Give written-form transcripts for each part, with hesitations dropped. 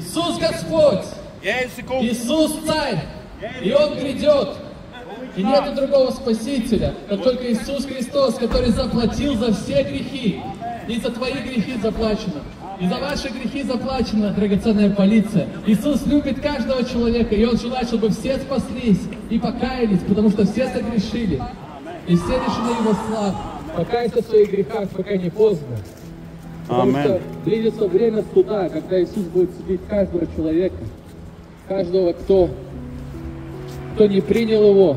Иисус Господь! Иисус Царь! И Он грядет! И нет другого Спасителя, как только Иисус Христос, который заплатил за все грехи. И за твои грехи заплачено. И за ваши грехи заплачена драгоценная полиция. Иисус любит каждого человека, и Он желает, чтобы все спаслись и покаялись, потому что все согрешили. И все лишены Его славы. Покайся в своих грехах, пока не поздно. Потому что близится время суда, когда Иисус будет судить каждого человека, каждого, кто не принял Его.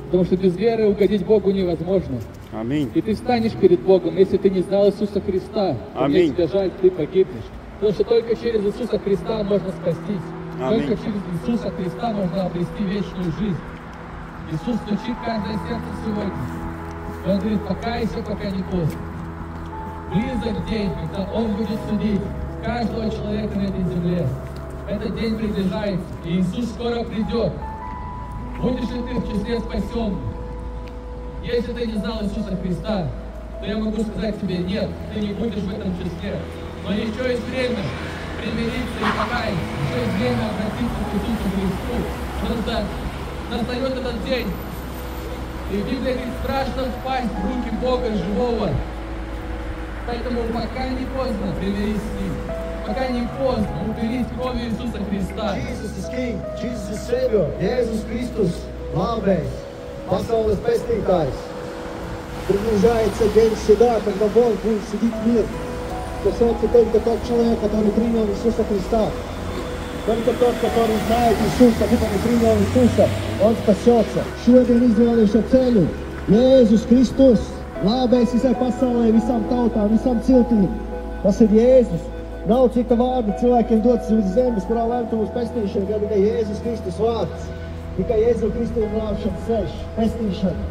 Потому что без веры угодить Богу невозможно. Аминь. И ты встанешь перед Богом, если ты не знал Иисуса Христа. Мне тебя жаль, ты погибнешь. Потому что только через Иисуса Христа можно спастись. Аминь. Только через Иисуса Христа можно обрести вечную жизнь. Иисус стучит в каждое сердце сегодня. И Он говорит, покайся, пока не поздно. Близок день, когда Он будет судить каждого человека на этой земле. Этот день приближается, и Иисус скоро придет. Будешь ли ты в числе спасенных? Если ты не знал Иисуса Христа, то я могу сказать тебе, нет, ты не будешь в этом числе. Но еще есть время примириться и покаяться. Еще есть время обратиться к Иисусу Христу. Потому что настает этот день. И Библия говорит, страшно впасть в руки Бога живого. Поэтому пока не поздно примирись с Ним. Пока не поздно упились кровью Иисуса Христа. Jesus is King, Jesus is Savior, Jēzus Kristus, glābējs, pasaules pestītājs. Приближается день суда, когда Бог будет судить мир. Спасется только тот человек, который принял Иисуса Христа. Только тот, который знает Иисуса, который принял Иисуса, он спасется. Šodien izvēlēšu ceļu. Jēzus Kristus, glābējs visai pasaulē, visām tautām, visām ciltīm. Tas ir Jēzus. Nav cita vārda cilvēkiem dots uz zemes, kurā lemtu mūsu pestīšanu, kā tikai Jēzus Kristus vārds. Tikai Jēzus Kristus glābšanas ceļš, pestīšana.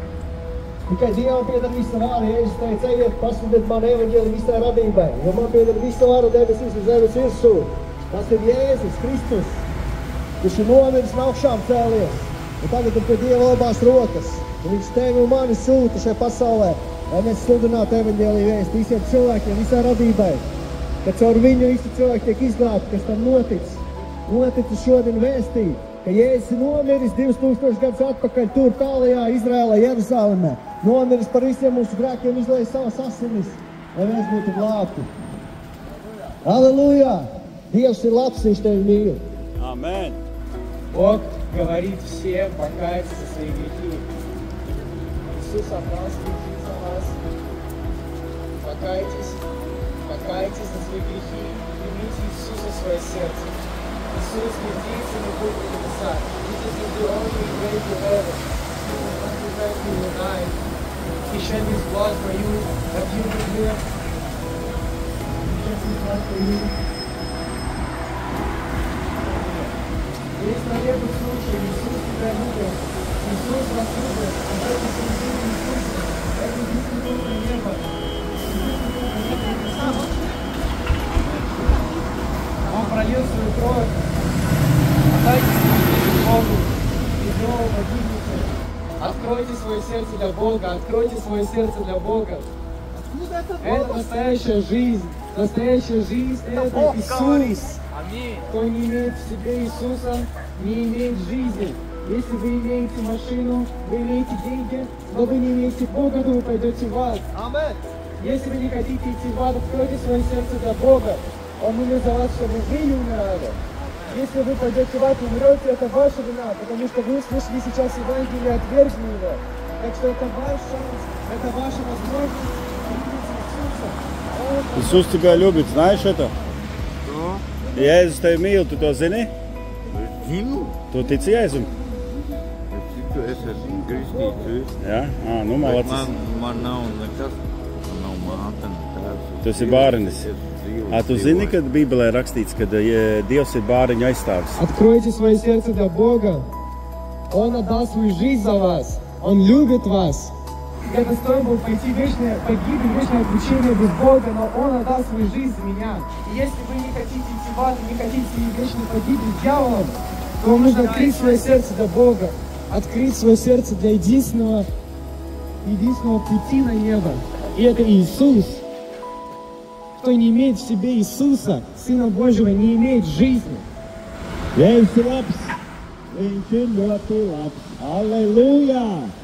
Tikai Dievam pieder visa vāra. Jēzus teica, ejiet, pasludiniet man evaņģēliju visai radībai, jo man pieder visa vāra debesīs un zemes virsū. Tas ir Jēzus Kristus, kurš ir nomiris un augšām cēlies. Un tagad ir pie Dieva labās rokas. Un viņš tevi un mani sūta šai pasaulē, lai mēs sludinātu evaņģēliju vēstu visiem cilvēkiem, visai radībai. Ka caur viņu visi cilvēki tiek izglābti, kas tam noticis. Noticis šodien vēstīt, ka Jēzus ir nomiris 2000 gadus atpakaļ tur tālajā Izrēlā, Jeruzalemē. Nomiris par visiem mūsu grēkiem, izlēja savas asinis, lai mēs būtu glābti. Аллилуйя! Dievs ir labs, Viņš tevi mīl. Amen. Бог говорит всем покаяться за свои грехи. Иисус отдал свои жизни за вас. Покайтесь. Покайтесь за свои грехи, примите Иисуса в свое сердце. Иисус надеется на Бога в небесах. Jesus is the only way to heaven. He will not prevent you will die. He shed His blood for you, that you will live. He shed His blood for you. Есть на небе случай, Иисус тебя любит. Иисус вас любит. Отдайтесь любви Иисуса. Это единственное небо. Он пролил свою кровь. Отдайте свою жизнь Богу. И снова погибнете. Откройте свое сердце для Бога. Откройте свое сердце для Бога. Это настоящая жизнь. Настоящая жизнь это Иисус. Кто не имеет в себе Иисуса, не имеет жизни. Если вы имеете машину, вы имеете деньги, но вы не имеете Бога, то вы пойдете в ад. Если вы не хотите идти в ад, откройте свое сердце для Бога. Он умер за вас, чтобы вы не умирали. Если вы пойдете в ад и умрете, это ваша вина, потому что вы услышали сейчас Евангелие и отвергли его. Так что это ваш шанс, это ваша возможность принять Иисуса. Иисус тебя любит, знаешь это? Jēzus tevi mīl, tu to zini? Zinu. Tu tici Jēzum? Es esmu kristīts. Jā? Nu, malacis. Man nav nekas, nav māte, tēvs. Tu esi bārenis. Tu zini, kad Bībelē rakstīts, ka Dievs ir bāriņu aizstāvis? Откройте свое сердце для Бога. Он отдал свою жизнь за вас. Он любит вас. Я достоин был пойти в вечное погибель, вечное обучение без Бога, но Он отдал свою жизнь за меня. И если вы не хотите идти в ад, не хотите вечно погибель с дьяволом, то вам нужно открыть свое сердце для Бога, открыть свое сердце для единственного пути на небо. И это Иисус. кто не имеет в себе Иисуса, Сына Божьего, не имеет жизни. Viņš ir labs, viņš ir ļoti labs. Halleluja!